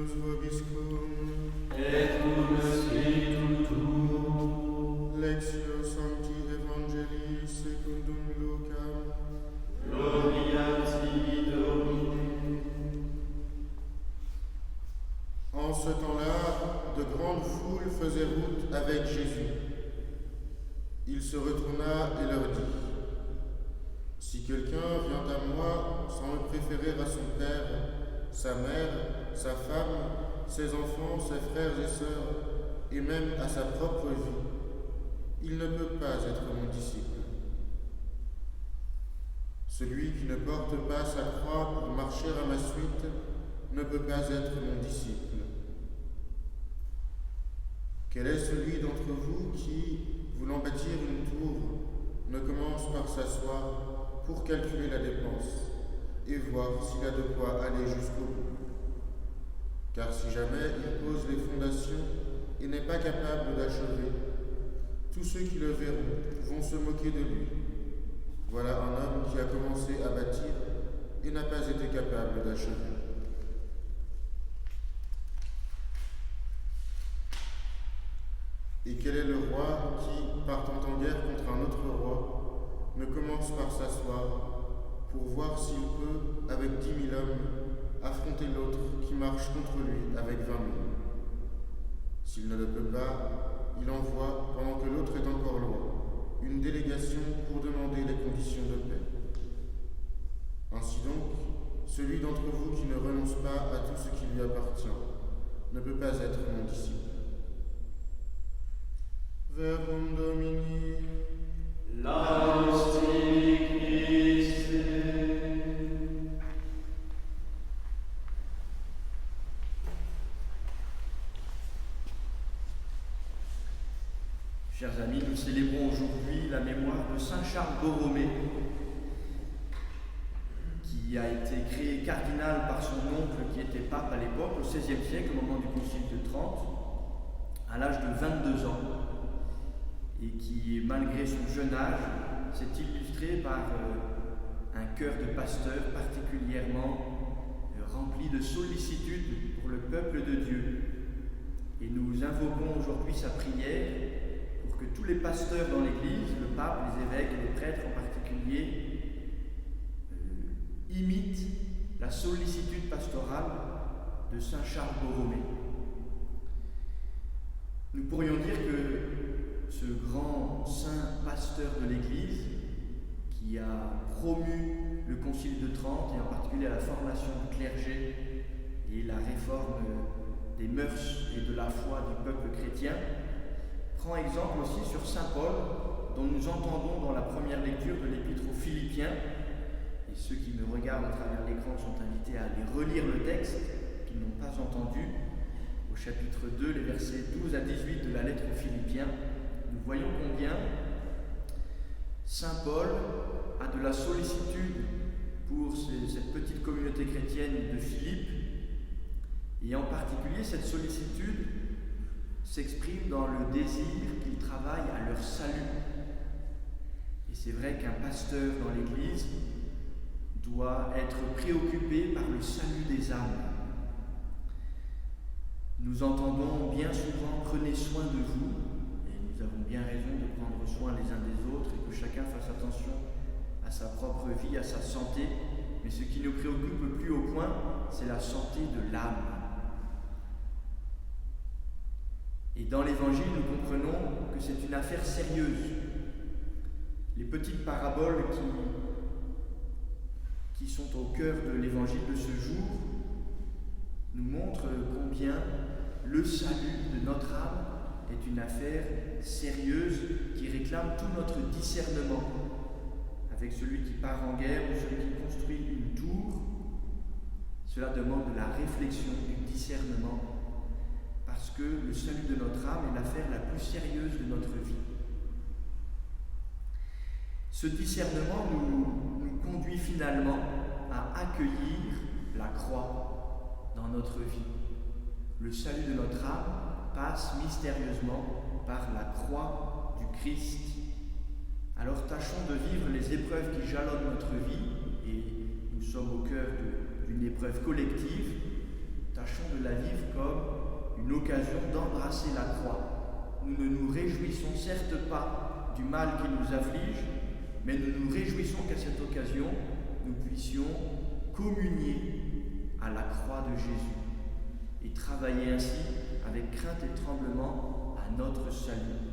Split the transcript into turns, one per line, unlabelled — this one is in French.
Dominus vobiscum,
et cum spiritu tuo.
Lectio Sancti Evangelii secundum Lucam.
Gloria tibi, Domine.
En ce temps-là, de grandes foules faisaient route avec Jésus. Il se retourna et leur dit: Si quelqu'un vient à moi sans me préférer à son père, sa mère, sa femme, ses enfants, ses frères et sœurs, et même à sa propre vie, il ne peut pas être mon disciple. Celui qui ne porte pas sa croix pour marcher à ma suite ne peut pas être mon disciple. Quel est celui d'entre vous qui, voulant bâtir une tour, ne commence par s'asseoir pour calculer la dépense et voir s'il a de quoi aller jusqu'au bout? Car si jamais il pose les fondations et n'est pas capable d'achever, tous ceux qui le verront vont se moquer de lui. Voilà un homme qui a commencé à bâtir et n'a pas été capable d'achever. Et quel est le roi qui, partant en guerre contre un autre roi, ne commence par s'asseoir pour voir s'il peut, avec 10 000 hommes, affronter l'autre qui marche contre lui avec 20 000? S'il ne le peut pas, il envoie, pendant que l'autre est encore loin, une délégation pour demander les conditions de paix. Ainsi donc, celui d'entre vous qui ne renonce pas à tout ce qui lui appartient ne peut pas être mon disciple. Verbum Domini.
Laus tibi, Christe.
Chers amis, nous célébrons aujourd'hui la mémoire de Saint Charles Borromée, qui a été créé cardinal par son oncle qui était pape à l'époque, au XVIe siècle, au moment du Concile de Trente, à l'âge de 22 ans, et qui, malgré son jeune âge, s'est illustré par un cœur de pasteur particulièrement rempli de sollicitude pour le peuple de Dieu. Et nous invoquons aujourd'hui sa prière pour que tous les pasteurs dans l'Église, le pape, les évêques et les prêtres en particulier, imitent la sollicitude pastorale de Saint Charles Borromée. Nous pourrions dire que ce grand saint pasteur de l'Église, qui a promu le Concile de Trente, et en particulier la formation du clergé et la réforme des mœurs et de la foi du peuple chrétien, prend exemple aussi sur saint Paul, dont nous entendons dans la première lecture de l'Épître aux Philippiens. Et ceux qui me regardent à travers l'écran sont invités à aller relire le texte, qu'ils n'ont pas entendu, au chapitre 2, les versets 12 à 18 de la lettre aux Philippiens. Nous voyons combien saint Paul a de la sollicitude pour cette petite communauté chrétienne de Philippe, et en particulier cette sollicitude s'exprime dans le désir qu'ils travaillent à leur salut. Et c'est vrai qu'un pasteur dans l'Église doit être préoccupé par le salut des âmes. Nous entendons bien souvent « prenez soin de vous », et nous avons bien raison de prendre soin les uns des autres et que chacun fasse attention à sa propre vie, à sa santé. Mais ce qui nous préoccupe le plus haut point, c'est la santé de l'âme. Et dans l'Évangile, nous comprenons que c'est une affaire sérieuse. Les petites paraboles qui sont au cœur de l'Évangile de ce jour nous montrent combien le salut de notre âme est une affaire sérieuse qui réclame tout notre discernement. Avec celui qui part en guerre ou celui qui construit une tour, cela demande de la réflexion, du discernement, parce que le salut de notre âme est l'affaire la plus sérieuse de notre vie. Ce discernement nous conduit finalement à accueillir la croix dans notre vie. Le salut de notre âme passe mystérieusement par la croix du Christ. Alors tâchons de vivre les épreuves qui jalonnent notre vie, et nous sommes au cœur d'une épreuve collective. Tâchons de la vivre l'occasion d'embrasser la croix. Nous ne nous réjouissons certes pas du mal qui nous afflige, mais nous nous réjouissons qu'à cette occasion, nous puissions communier à la croix de Jésus et travailler ainsi avec crainte et tremblement à notre salut.